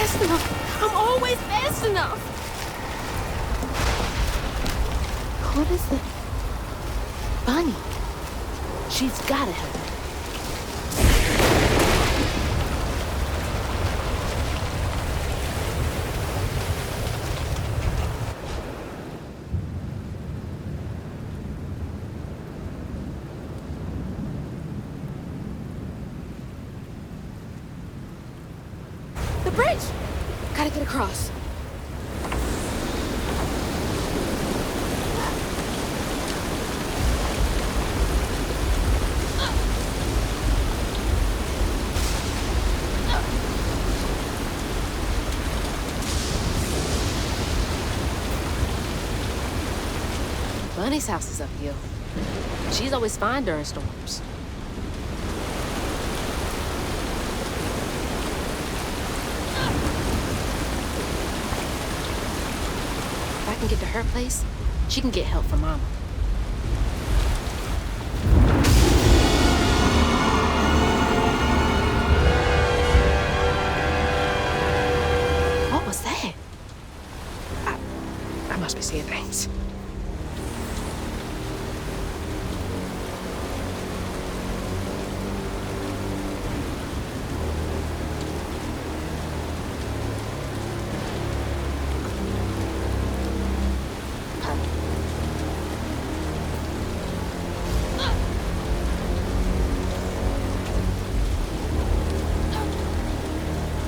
fast enough. I'm always fast enough. What is it? Bunny. She's gotta help me. The bridge! Gotta get across. Bunny's house is uphill. She's always fine during storms. If I can get to her place, she can get help from Mama. What was that? I must be seeing things.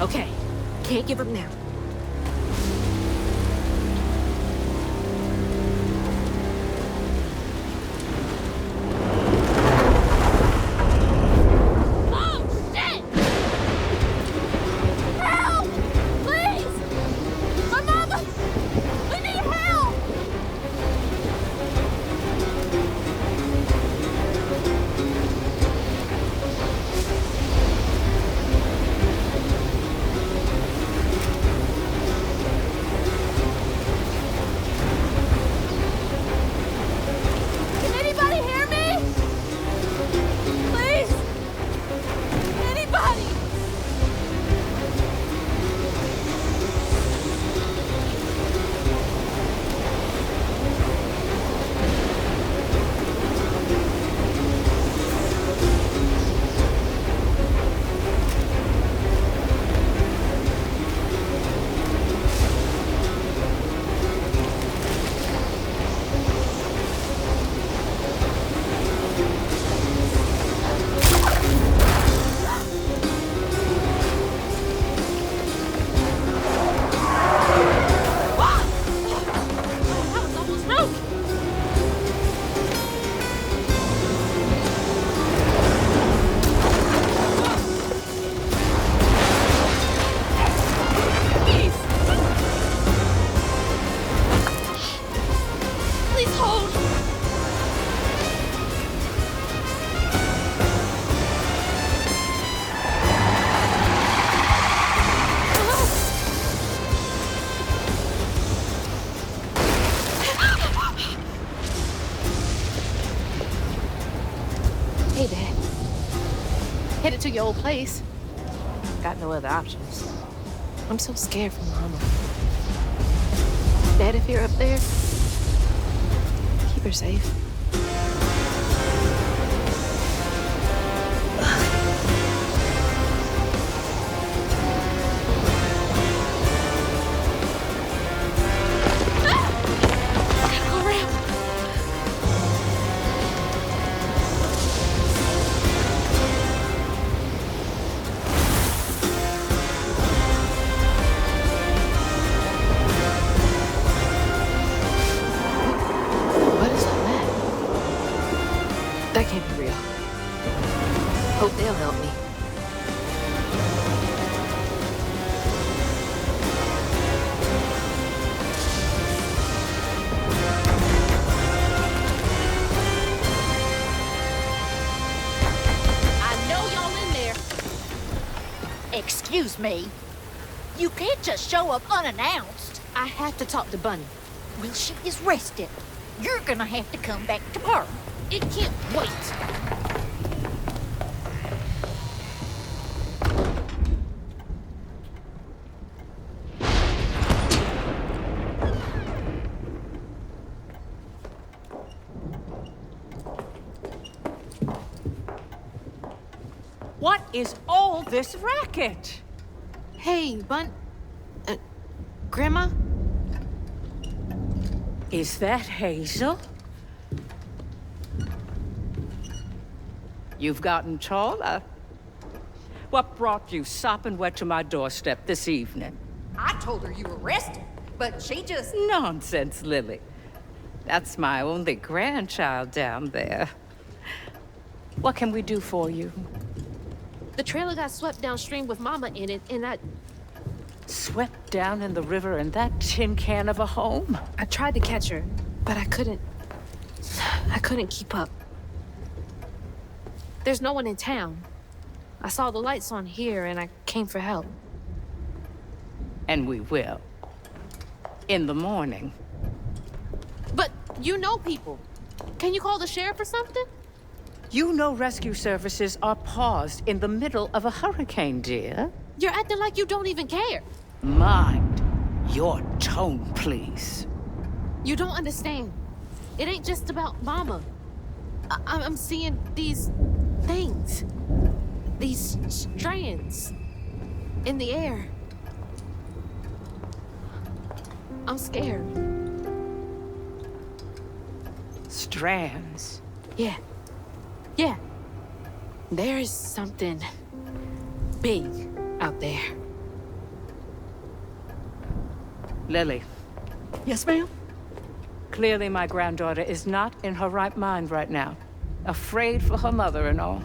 Okay, can't give up now. Hey, Dad. Headed to your old place. Got no other options. I'm so scared for Mama. Dad, if you're up there, keep her safe. That can't be real. Hope they'll help me. I know y'all in there. Excuse me. You can't just show up unannounced. I have to talk to Bunny. Well, she is rested. You're gonna have to come back tomorrow. It can't wait. What is all this racket? Hey, Grandma? Is that Hazel? You've gotten taller. What brought you sopping wet to my doorstep this evening? I told her you were resting, but she just... Nonsense, Lily. That's my only grandchild down there. What can we do for you? The trailer got swept downstream with Mama in it, and Swept down in the river in that tin can of a home? I tried to catch her, but I couldn't keep up. There's no one in town. I saw the lights on here, and I came for help. And we will. In the morning. But you know people. Can you call the sheriff or something? You know rescue services are paused in the middle of a hurricane, dear. You're acting like you don't even care. Mind your tone, please. You don't understand. It ain't just about Mama. I'm seeing these things. These strands in the air. I'm scared. Strands? Yeah. Yeah. There is something big out there. Lily. Yes, ma'am? Clearly my granddaughter is not in her right mind right now. Afraid for her mother and all.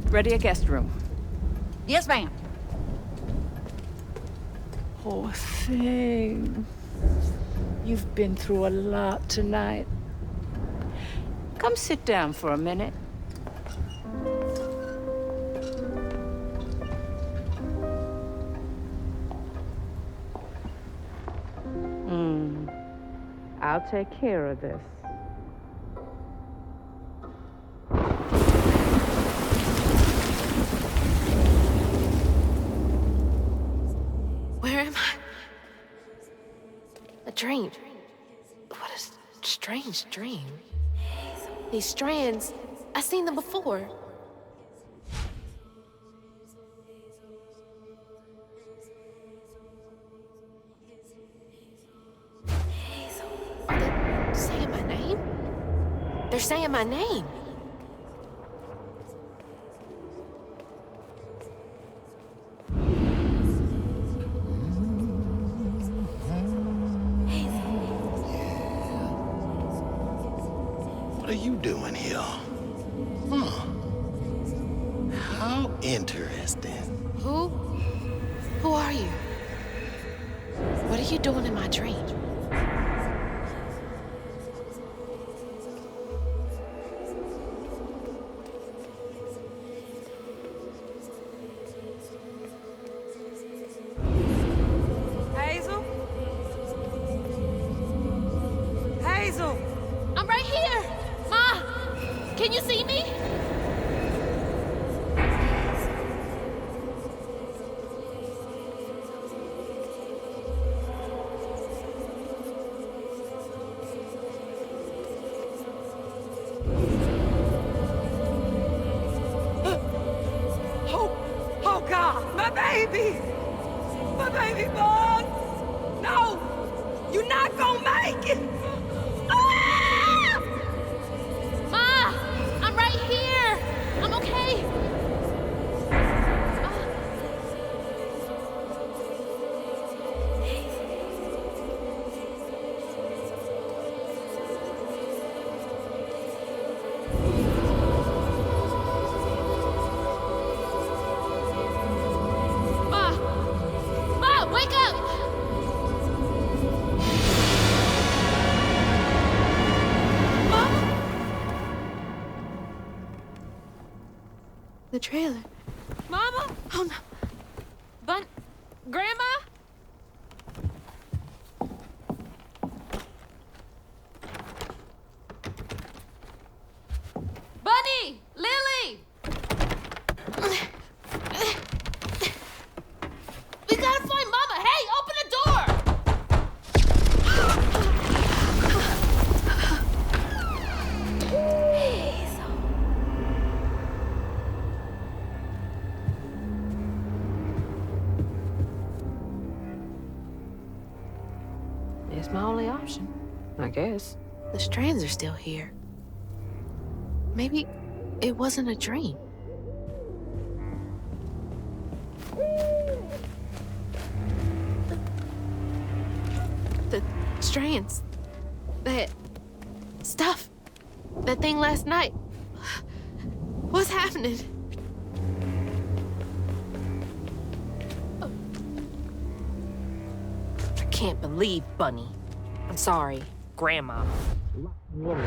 Ready a guest room? Yes, ma'am. Poor thing. You've been through a lot tonight. Come sit down for a minute. I'll take care of this. Where am I? A dream. What a strange dream. These strands, I've seen them before. Are they saying my name? They're saying my name. What are you doing here? Huh. How interesting. Who are you? What are you doing in my dream? Hazel? Hazel! I'm right here! Ma! Can you see me? Oh God, my baby! My baby boy! No! You're not gonna make it! Ah! Ma! I'm right here! I'm okay! Ma! Ma, wake up! The trailer. Mama? Oh no. Grandma? Bunny! Lily! We gotta find Mama! Hey, open the door! It's my only option, I guess. The strands are still here. Maybe it wasn't a dream. The strands. That stuff. That thing last night. What's happening? I can't believe Bunny. I'm sorry, Grandma. Again?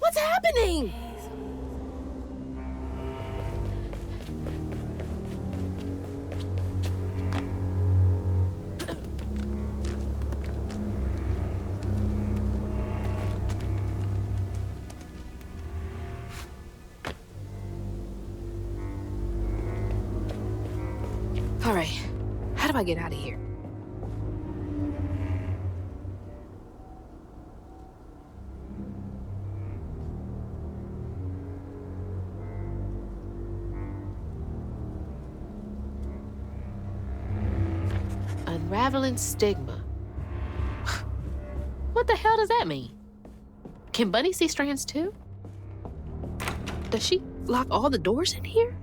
What's happening? All right, how do I get out of here? Unraveling stigma. What the hell does that mean? Can Bunny see strands too? Does she lock all the doors in here?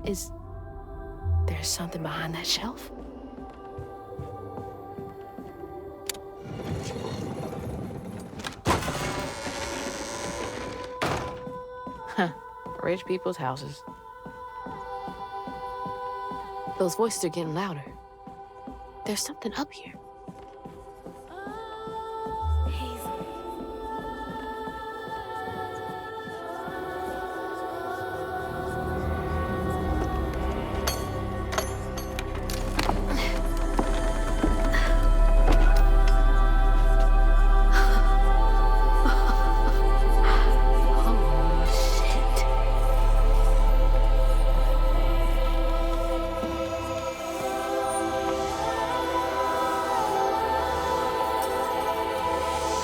Is there something behind that shelf? Huh. Rich people's houses. Those voices are getting louder. There's something up here.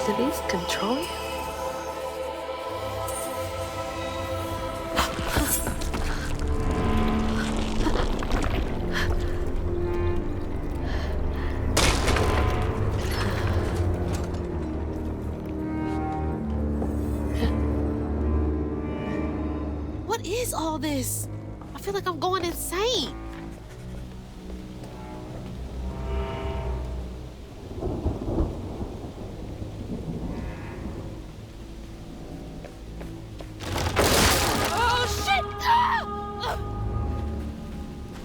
Do these control you? What is all this? I feel like I'm going insane.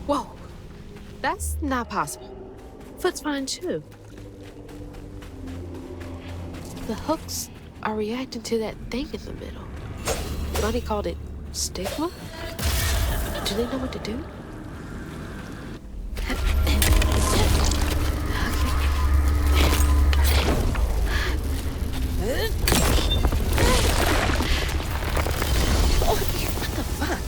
Whoa, that's not possible. Foot's fine too. The hooks are reacting to that thing in the middle. Bunny called it stigma? Do they know what to do? What the fuck?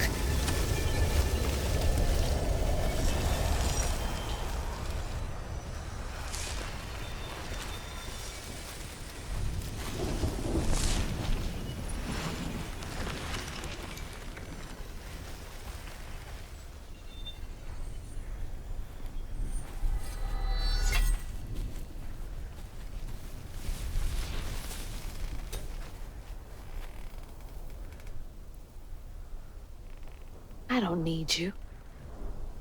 I don't need you.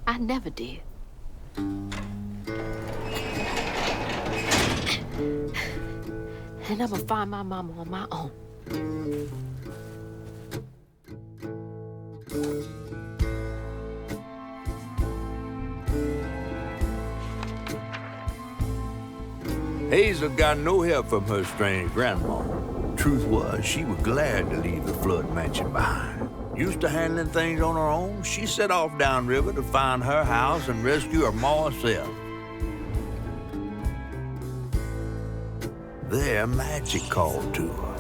I never did. And I'm gonna find my mama on my own. Hazel got no help from her strange grandma. Truth was, she was glad to leave the flood mansion behind. Used to handling things on her own, she set off downriver to find her house and rescue her ma herself. There, magic called to her.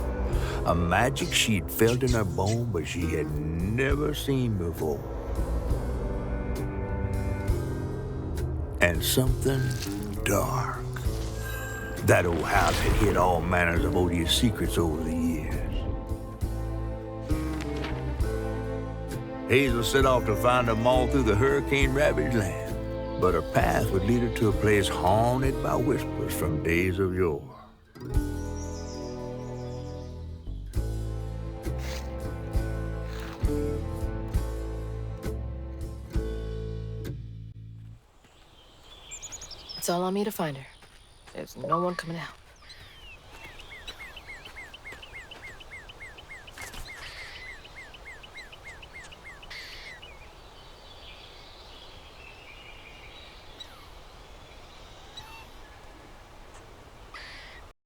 A magic she'd felt in her bone, but she had never seen before. And something dark. That old house had hid all manners of odious secrets over the years. Hazel set off to find them all through the hurricane-ravaged land. but her path would lead her to a place haunted by whispers from days of yore. It's all on me to find her. There's no one coming out.